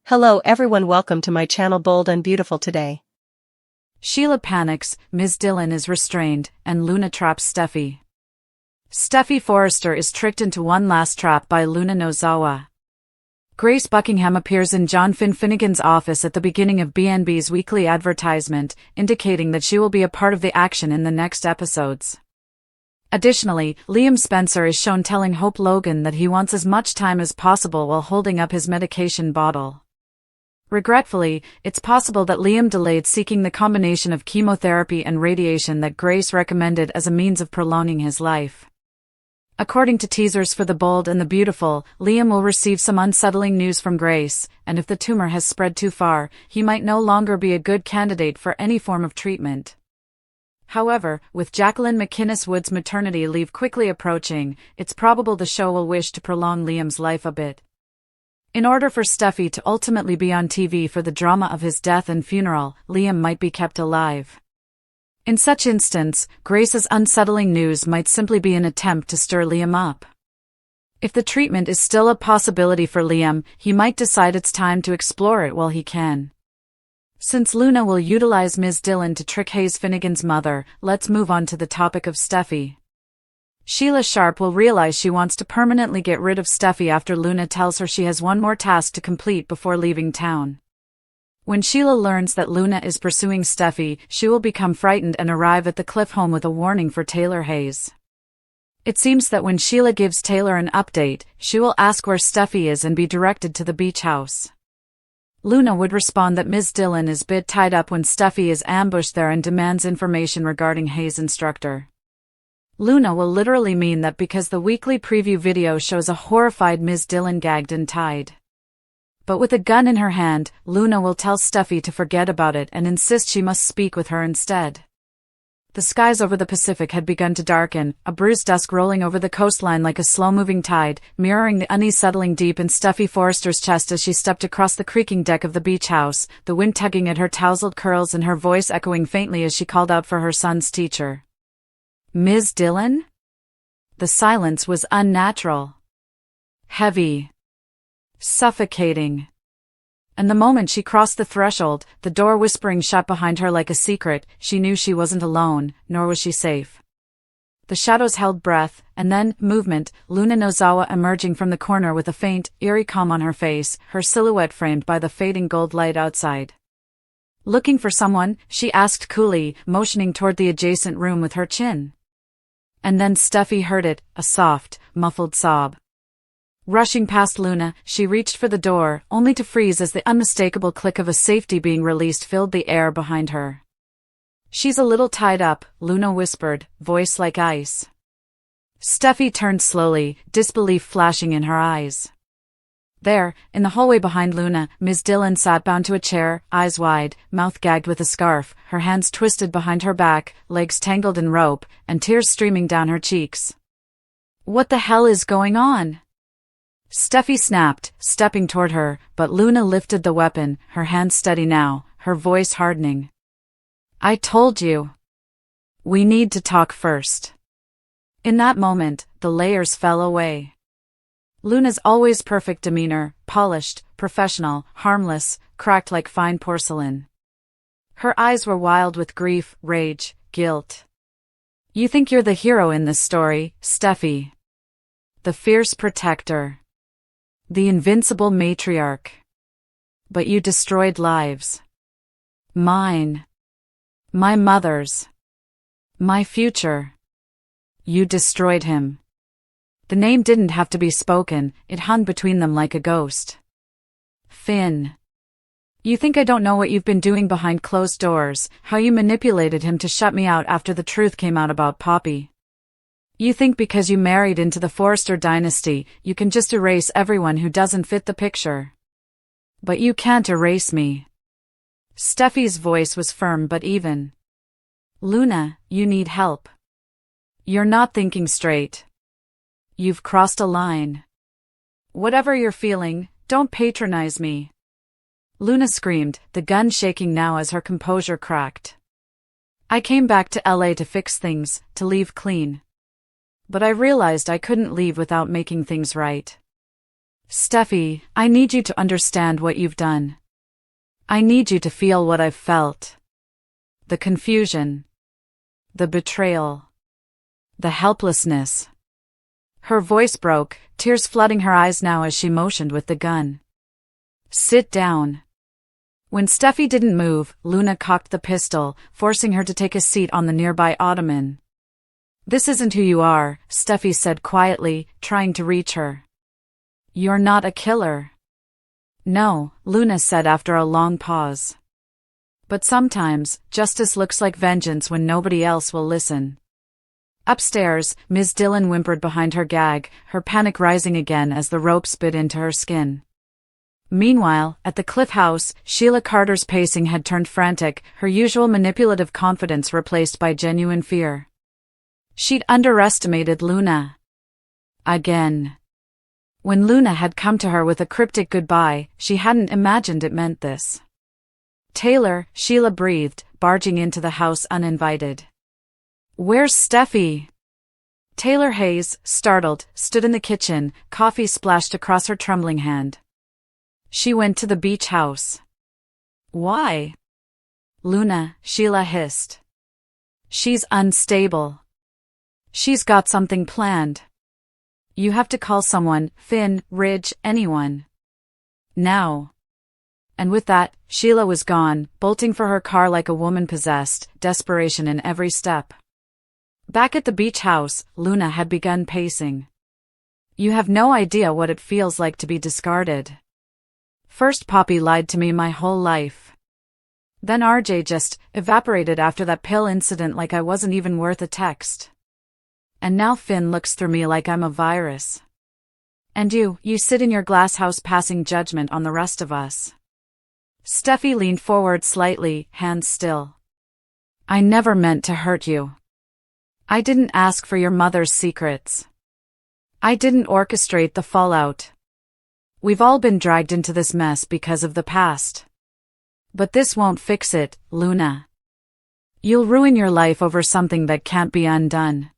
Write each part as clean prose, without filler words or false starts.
Hello everyone, welcome to my channel Bold and Beautiful today. Sheila panics, Ms. Dillon is restrained, and Luna traps Steffi. Steffi Forrester is tricked into one last trap by Luna Nozawa. Grace Buckingham appears in John Finnegan's office at the beginning of BNB's weekly advertisement, indicating that she will be a part of the action in the next episodes. Additionally, Liam Spencer is shown telling Hope Logan that he wants as much time as possible while holding up his medication bottle. Regretfully, it's possible that Liam delayed seeking the combination of chemotherapy and radiation that Grace recommended as a means of prolonging his life. According to teasers for The Bold and the Beautiful, Liam will receive some unsettling news from Grace, and if the tumor has spread too far, he might no longer be a good candidate for any form of treatment. However, with Jacqueline McInnes Wood's maternity leave quickly approaching, it's probable the show will wish to prolong Liam's life a bit. In order for Steffi to ultimately be on TV for the drama of his death and funeral, Liam might be kept alive. In such instance, Grace's unsettling news might simply be an attempt to stir Liam up. If the treatment is still a possibility for Liam, he might decide it's time to explore it while he can. Since Luna will utilize Ms. Dillon to trick Hayes Finnegan's mother, let's move on to the topic of Steffi. Sheila Sharp will realize she wants to permanently get rid of Steffi after Luna tells her she has one more task to complete before leaving town. When Sheila learns that Luna is pursuing Steffi, she will become frightened and arrive at the Cliff home with a warning for Taylor Hayes. It seems that when Sheila gives Taylor an update, she will ask where Steffi is and be directed to the beach house. Luna would respond that Ms. Dillon is a bit tied up when Steffi is ambushed there and demands information regarding Hayes' instructor. Luna will literally mean that because the weekly preview video shows a horrified Ms. Dillon gagged and tied. But with a gun in her hand, Luna will tell Steffi to forget about it and insist she must speak with her instead. The skies over the Pacific had begun to darken, a bruised dusk rolling over the coastline like a slow-moving tide, mirroring the unease settling deep in Steffi Forrester's chest as she stepped across the creaking deck of the beach house, the wind tugging at her tousled curls and her voice echoing faintly as she called out for her son's teacher. Ms. Dillon? The silence was unnatural. Heavy. Suffocating. And the moment she crossed the threshold, the door whispering shut behind her like a secret, she knew she wasn't alone, nor was she safe. The shadows held breath, and then, movement, Luna Nozawa emerging from the corner with a faint, eerie calm on her face, her silhouette framed by the fading gold light outside. Looking for someone, she asked coolly, motioning toward the adjacent room with her chin. And then Steffi heard it, a soft, muffled sob. Rushing past Luna, she reached for the door, only to freeze as the unmistakable click of a safety being released filled the air behind her. She's a little tied up, Luna whispered, voice like ice. Steffi turned slowly, disbelief flashing in her eyes. There, in the hallway behind Luna, Ms. Dillon sat bound to a chair, eyes wide, mouth gagged with a scarf, her hands twisted behind her back, legs tangled in rope, and tears streaming down her cheeks. What the hell is going on? Steffi snapped, stepping toward her, but Luna lifted the weapon, her hand steady now, her voice hardening. I told you. We need to talk first. In that moment, the layers fell away. Luna's always perfect demeanor, polished, professional, harmless, cracked like fine porcelain. Her eyes were wild with grief, rage, guilt. You think you're the hero in this story, Steffi. The fierce protector. The invincible matriarch. But you destroyed lives. Mine. My mother's. My future. You destroyed him. The name didn't have to be spoken, it hung between them like a ghost. Finn. You think I don't know what you've been doing behind closed doors, how you manipulated him to shut me out after the truth came out about Poppy. You think because you married into the Forrester dynasty, you can just erase everyone who doesn't fit the picture. But you can't erase me. Steffi's voice was firm but even. Luna, you need help. You're not thinking straight. You've crossed a line. Whatever you're feeling, don't patronize me. Luna screamed, the gun shaking now as her composure cracked. I came back to LA to fix things, to leave clean. But I realized I couldn't leave without making things right. Steffi, I need you to understand what you've done. I need you to feel what I've felt. The confusion. The betrayal. The helplessness. Her voice broke, tears flooding her eyes now as she motioned with the gun. Sit down. When Steffi didn't move, Luna cocked the pistol, forcing her to take a seat on the nearby ottoman. This isn't who you are, Steffi said quietly, trying to reach her. You're not a killer. No, Luna said after a long pause. But sometimes, justice looks like vengeance when nobody else will listen. Upstairs, Ms. Dillon whimpered behind her gag, her panic rising again as the ropes bit into her skin. Meanwhile, at the Cliff House, Sheila Carter's pacing had turned frantic, her usual manipulative confidence replaced by genuine fear. She'd underestimated Luna. Again. When Luna had come to her with a cryptic goodbye, she hadn't imagined it meant this. Taylor, Sheila breathed, barging into the house uninvited. Where's Steffi? Taylor Hayes, startled, stood in the kitchen, coffee splashed across her trembling hand. She went to the beach house. Why? Luna, Sheila hissed. She's unstable. She's got something planned. You have to call someone, Finn, Ridge, anyone. Now. And with that, Sheila was gone, bolting for her car like a woman possessed, desperation in every step. Back at the beach house, Luna had begun pacing. You have no idea what it feels like to be discarded. First Poppy lied to me my whole life. Then RJ just evaporated after that pill incident like I wasn't even worth a text. And now Finn looks through me like I'm a virus. And you sit in your glass house passing judgment on the rest of us. Steffi leaned forward slightly, hands still. I never meant to hurt you. I didn't ask for your mother's secrets. I didn't orchestrate the fallout. We've all been dragged into this mess because of the past. But this won't fix it, Luna. You'll ruin your life over something that can't be undone.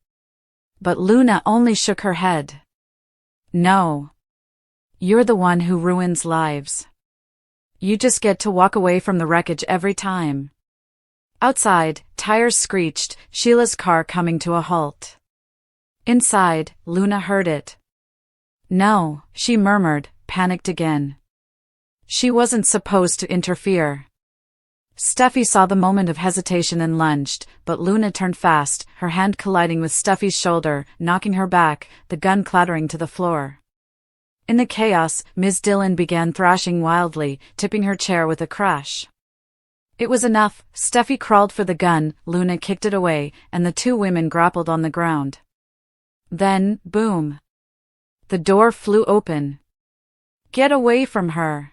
But Luna only shook her head. No. You're the one who ruins lives. You just get to walk away from the wreckage every time. Outside, tires screeched, Sheila's car coming to a halt. Inside, Luna heard it. No, she murmured, panicked again. She wasn't supposed to interfere. Steffi saw the moment of hesitation and lunged, but Luna turned fast, her hand colliding with Steffi's shoulder, knocking her back, the gun clattering to the floor. In the chaos, Ms. Dillon began thrashing wildly, tipping her chair with a crash. It was enough. Steffi crawled for the gun, Luna kicked it away, and the two women grappled on the ground. Then, boom. The door flew open. Get away from her.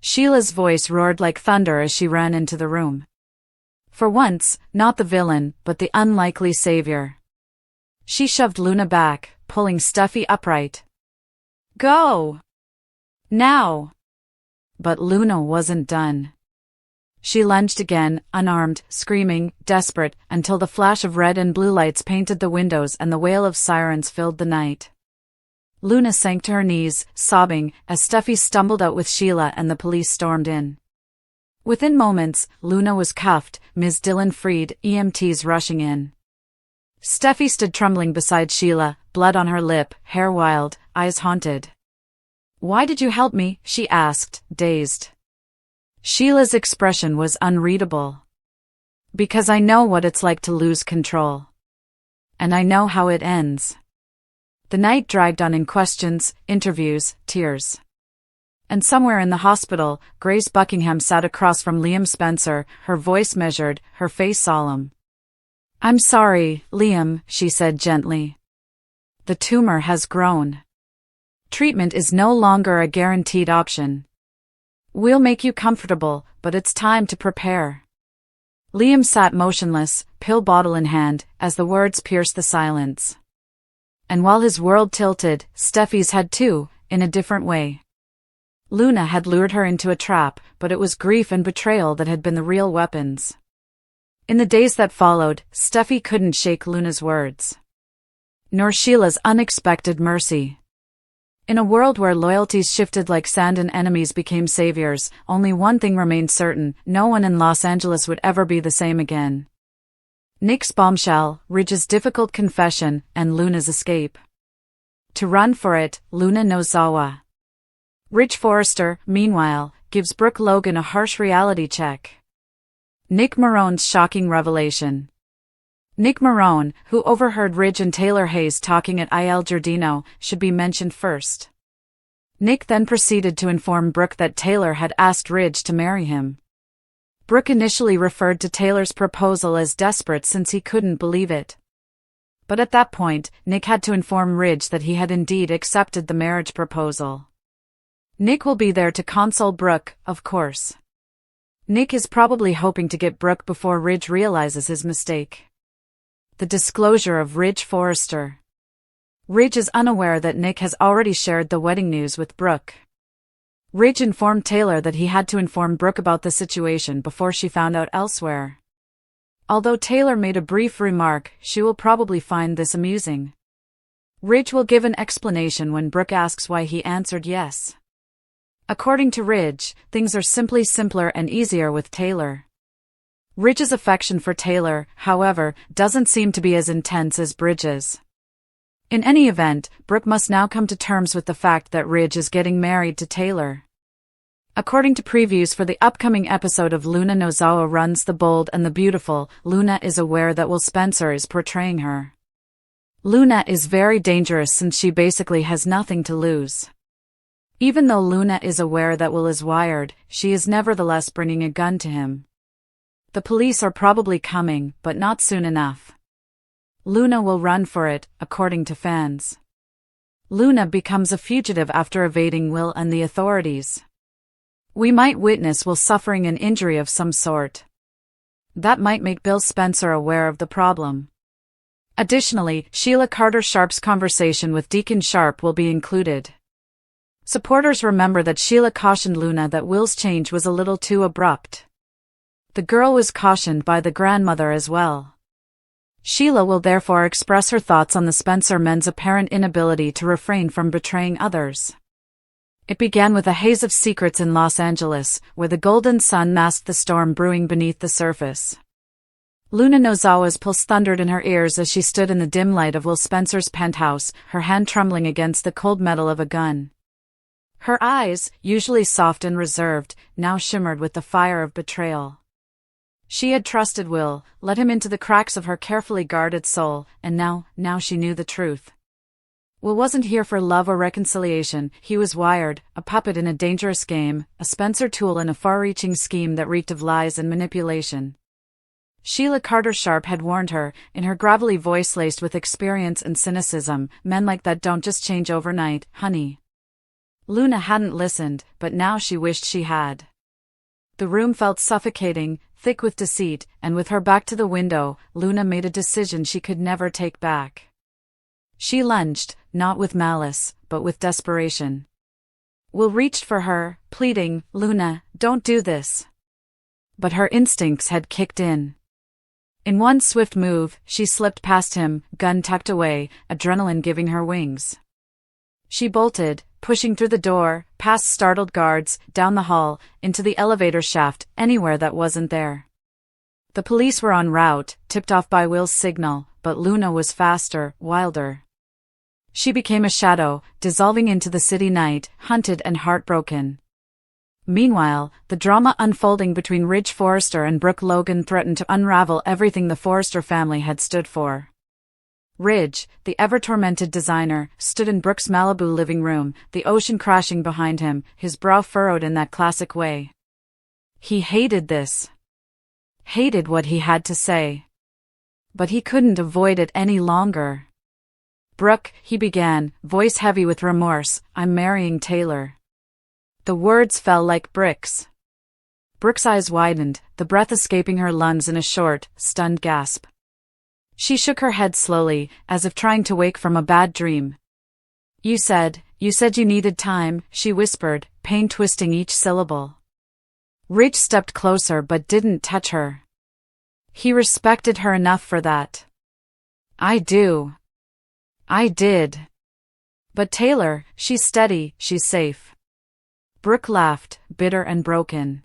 Sheila's voice roared like thunder as she ran into the room. For once, not the villain, but the unlikely savior. She shoved Luna back, pulling Steffi upright. Go! Now! But Luna wasn't done. She lunged again, unarmed, screaming, desperate, until the flash of red and blue lights painted the windows and the wail of sirens filled the night. Luna sank to her knees, sobbing, as Steffi stumbled out with Sheila and the police stormed in. Within moments, Luna was cuffed, Ms. Dillon freed, EMTs rushing in. Steffi stood trembling beside Sheila, blood on her lip, hair wild, eyes haunted. Why did you help me? She asked, dazed. Sheila's expression was unreadable. Because I know what it's like to lose control. And I know how it ends. The night dragged on in questions, interviews, tears. And somewhere in the hospital, Grace Buckingham sat across from Liam Spencer, her voice measured, her face solemn. I'm sorry, Liam, she said gently. The tumor has grown. Treatment is no longer a guaranteed option. We'll make you comfortable, but it's time to prepare. Liam sat motionless, pill bottle in hand, as the words pierced the silence. And while his world tilted, Steffi's had too, in a different way. Luna had lured her into a trap, but it was grief and betrayal that had been the real weapons. In the days that followed, Steffi couldn't shake Luna's words. Nor Sheila's unexpected mercy. In a world where loyalties shifted like sand and enemies became saviors, only one thing remained certain: no one in Los Angeles would ever be the same again. Nick's bombshell, Ridge's difficult confession, and Luna's escape. To run for it, Luna Nozawa. Ridge Forrester, meanwhile, gives Brooke Logan a harsh reality check. Nick Marone's shocking revelation. Nick Marone, who overheard Ridge and Taylor Hayes talking at Il Giardino, should be mentioned first. Nick then proceeded to inform Brooke that Taylor had asked Ridge to marry him. Brooke initially referred to Taylor's proposal as desperate since he couldn't believe it. But at that point, Nick had to inform Ridge that he had indeed accepted the marriage proposal. Nick will be there to console Brooke, of course. Nick is probably hoping to get Brooke before Ridge realizes his mistake. The disclosure of Ridge Forrester. Ridge is unaware that Nick has already shared the wedding news with Brooke. Ridge informed Taylor that he had to inform Brooke about the situation before she found out elsewhere. Although Taylor made a brief remark, she will probably find this amusing. Ridge will give an explanation when Brooke asks why he answered yes. According to Ridge, things are simply simpler and easier with Taylor. Ridge's affection for Taylor, however, doesn't seem to be as intense as Bridge's. In any event, Brooke must now come to terms with the fact that Ridge is getting married to Taylor. According to previews for the upcoming episode of Luna Nozawa Runs the Bold and the Beautiful, Luna is aware that Will Spencer is portraying her. Luna is very dangerous since she basically has nothing to lose. Even though Luna is aware that Will is wired, she is nevertheless bringing a gun to him. The police are probably coming, but not soon enough. Luna will run for it, according to fans. Luna becomes a fugitive after evading Will and the authorities. We might witness Will suffering an injury of some sort. That might make Bill Spencer aware of the problem. Additionally, Sheila Carter Sharp's conversation with Deacon Sharp will be included. Supporters remember that Sheila cautioned Luna that Will's change was a little too abrupt. The girl was cautioned by the grandmother as well. Sheila will therefore express her thoughts on the Spencer men's apparent inability to refrain from betraying others. It began with a haze of secrets in Los Angeles, where the golden sun masked the storm brewing beneath the surface. Luna Nozawa's pulse thundered in her ears as she stood in the dim light of Will Spencer's penthouse, her hand trembling against the cold metal of a gun. Her eyes, usually soft and reserved, now shimmered with the fire of betrayal. She had trusted Will, let him into the cracks of her carefully guarded soul, and now she knew the truth. Will wasn't here for love or reconciliation. He was wired, a puppet in a dangerous game, a Spencer tool in a far-reaching scheme that reeked of lies and manipulation. Sheila Carter Sharp had warned her, in her gravelly voice laced with experience and cynicism, men like that don't just change overnight, honey. Luna hadn't listened, but now she wished she had. The room felt suffocating, thick with deceit, and with her back to the window, Luna made a decision she could never take back. She lunged, not with malice, but with desperation. Will reached for her, pleading, "Luna, don't do this." But her instincts had kicked in. In one swift move, she slipped past him, gun tucked away, adrenaline giving her wings. She bolted, pushing through the door, past startled guards, down the hall, into the elevator shaft, anywhere that wasn't there. The police were en route, tipped off by Will's signal, but Luna was faster, wilder. She became a shadow, dissolving into the city night, hunted and heartbroken. Meanwhile, the drama unfolding between Ridge Forrester and Brooke Logan threatened to unravel everything the Forrester family had stood for. Ridge, the ever-tormented designer, stood in Brooke's Malibu living room, the ocean crashing behind him, his brow furrowed in that classic way. He hated this. Hated what he had to say. But he couldn't avoid it any longer. "Brooke," he began, voice heavy with remorse, "I'm marrying Taylor." The words fell like bricks. Brooke's eyes widened, the breath escaping her lungs in a short, stunned gasp. She shook her head slowly, as if trying to wake from a bad dream. You said you needed time," she whispered, pain twisting each syllable. Ridge stepped closer but didn't touch her. He respected her enough for that. I did. But Taylor, she's steady, she's safe. Brooke laughed, bitter and broken.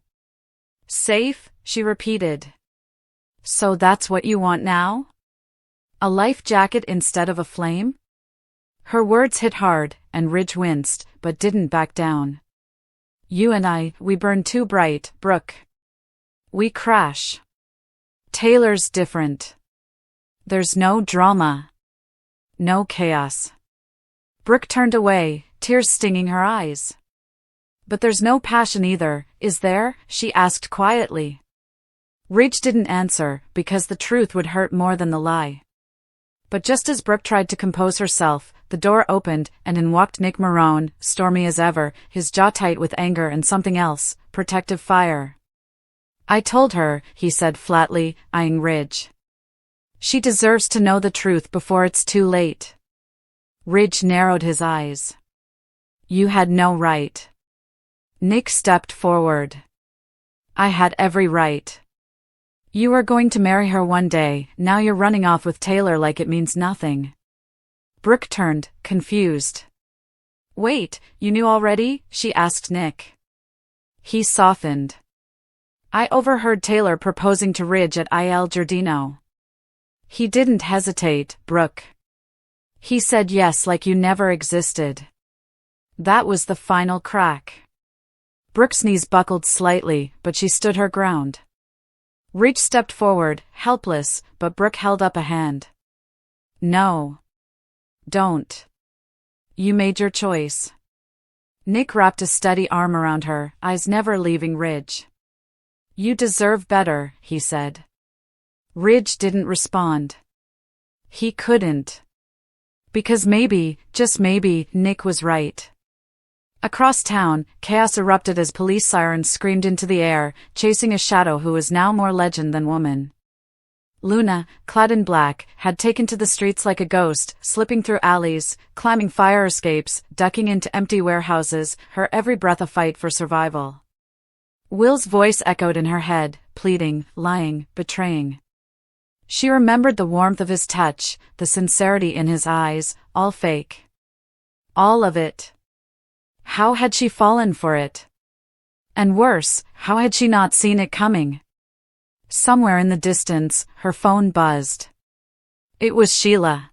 Safe? She repeated. So that's what you want now? A life jacket instead of a flame? Her words hit hard, and Ridge winced, but didn't back down. You and I, we burn too bright, Brooke. We crash. Taylor's different. There's no drama. No chaos. Brooke turned away, tears stinging her eyes. But there's no passion either, is there? She asked quietly. Ridge didn't answer, because the truth would hurt more than the lie. But just as Brooke tried to compose herself, the door opened, and in walked Nick Marone, stormy as ever, his jaw tight with anger and something else, protective fire. I told her, he said flatly, eyeing Ridge. She deserves to know the truth before it's too late. Ridge narrowed his eyes. You had no right. Nick stepped forward. I had every right. You were going to marry her one day, now you're running off with Taylor like it means nothing. Brooke turned, confused. Wait, you knew already? She asked Nick. He softened. I overheard Taylor proposing to Ridge at Il Giardino. He didn't hesitate, Brooke. He said yes like you never existed. That was the final crack. Brooke's knees buckled slightly, but she stood her ground. Ridge stepped forward, helpless, but Brooke held up a hand. No. Don't. You made your choice. Nick wrapped a steady arm around her, eyes never leaving Ridge. You deserve better, he said. Ridge didn't respond. He couldn't. Because maybe, just maybe, Nick was right. Across town, chaos erupted as police sirens screamed into the air, chasing a shadow who was now more legend than woman. Luna, clad in black, had taken to the streets like a ghost, slipping through alleys, climbing fire escapes, ducking into empty warehouses, her every breath a fight for survival. Will's voice echoed in her head, pleading, lying, betraying. She remembered the warmth of his touch, the sincerity in his eyes, all fake. All of it. How had she fallen for it? And worse, how had she not seen it coming? Somewhere in the distance, her phone buzzed. It was Sheila.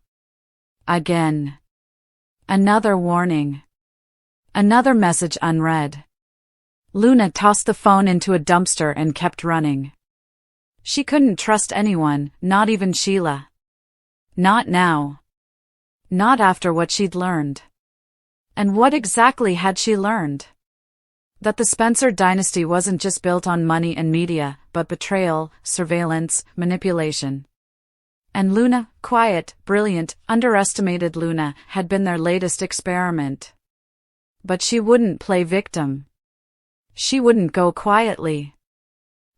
Again. Another warning. Another message unread. Luna tossed the phone into a dumpster and kept running. She couldn't trust anyone, not even Sheila. Not now. Not after what she'd learned. And what exactly had she learned? That the Spencer dynasty wasn't just built on money and media, but betrayal, surveillance, manipulation. And Luna, quiet, brilliant, underestimated Luna, had been their latest experiment. But she wouldn't play victim. She wouldn't go quietly.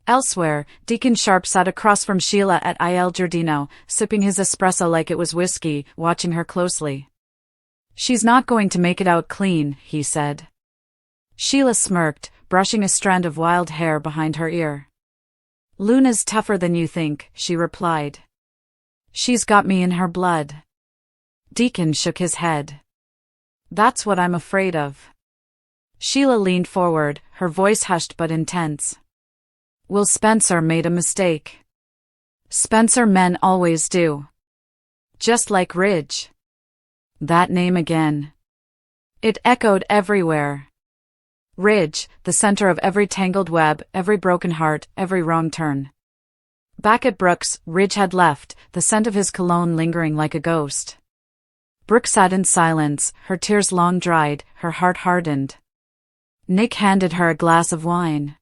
Elsewhere, Deacon Sharp sat across from Sheila at Il Giardino, sipping his espresso like it was whiskey, watching her closely. She's not going to make it out clean, he said. Sheila smirked, brushing a strand of wild hair behind her ear. Luna's tougher than you think, she replied. She's got me in her blood. Deacon shook his head. That's what I'm afraid of. Sheila leaned forward, her voice hushed but intense. Will Spencer made a mistake. Spencer men always do. Just like Ridge. That name again. It echoed everywhere. Ridge, the center of every tangled web, every broken heart, every wrong turn. Back at Brooks, Ridge had left, the scent of his cologne lingering like a ghost. Brooke sat in silence, her tears long dried, her heart hardened. Nick handed her a glass of wine.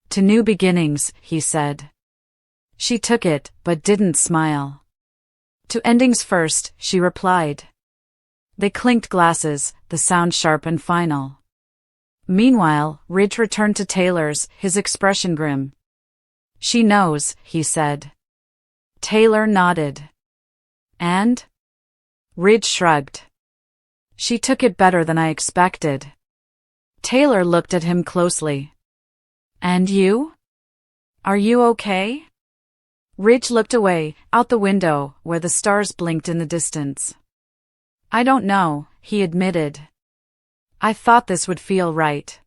To new beginnings, he said. She took it, but didn't smile. To endings first, she replied. They clinked glasses, the sound sharp and final. Meanwhile, Ridge returned to Taylor's, his expression grim. She knows, he said. Taylor nodded. And? Ridge shrugged. She took it better than I expected. Taylor looked at him closely. And you? Are you okay? Ridge looked away, out the window, where the stars blinked in the distance. I don't know, he admitted. I thought this would feel right.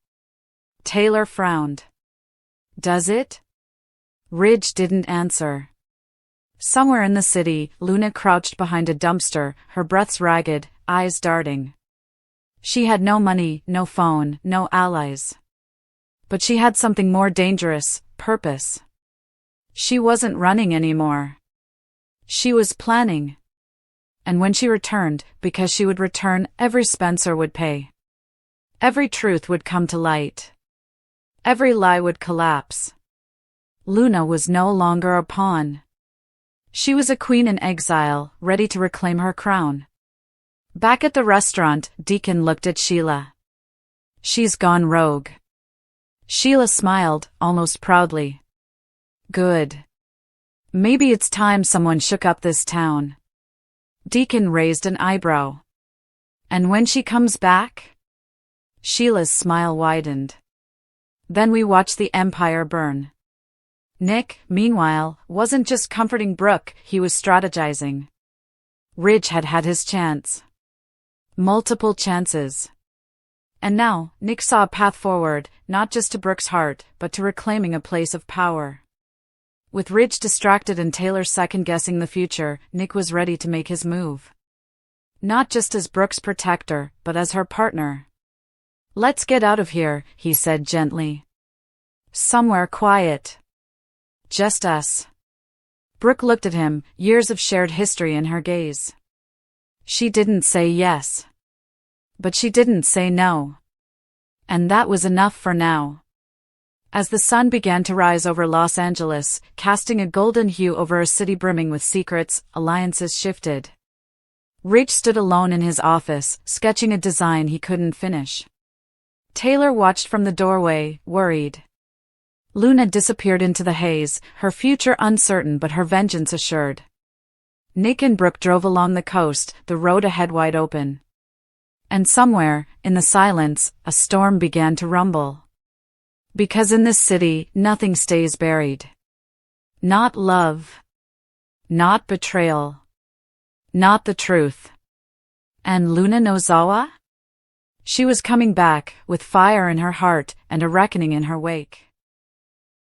Taylor frowned. Does it? Ridge didn't answer. Somewhere in the city, Luna crouched behind a dumpster, her breaths ragged, eyes darting. She had no money, no phone, no allies. But she had something more dangerous, purpose. She wasn't running anymore. She was planning. And when she returned, because she would return, every Spencer would pay. Every truth would come to light. Every lie would collapse. Luna was no longer a pawn. She was a queen in exile, ready to reclaim her crown. Back at the restaurant, Deacon looked at Sheila. She's gone rogue. Sheila smiled, almost proudly. Good. Maybe it's time someone shook up this town. Deacon raised an eyebrow. And when she comes back? Sheila's smile widened. Then we watch the empire burn. Nick, meanwhile, wasn't just comforting Brooke, he was strategizing. Ridge had had his chance. Multiple chances. And now, Nick saw a path forward, not just to Brooke's heart, but to reclaiming a place of power. With Ridge distracted and Taylor second-guessing the future, Nick was ready to make his move. Not just as Brooke's protector, but as her partner. Let's get out of here, he said gently. Somewhere quiet. Just us. Brooke looked at him, years of shared history in her gaze. She didn't say yes. But she didn't say no. And that was enough for now. As the sun began to rise over Los Angeles, casting a golden hue over a city brimming with secrets, alliances shifted. Ridge stood alone in his office, sketching a design he couldn't finish. Taylor watched from the doorway, worried. Luna disappeared into the haze, her future uncertain but her vengeance assured. Nick and Brooke drove along the coast, the road ahead wide open. And somewhere, in the silence, a storm began to rumble. Because in this city, nothing stays buried. Not love. Not betrayal. Not the truth. And Luna Nozawa? She was coming back, with fire in her heart and a reckoning in her wake.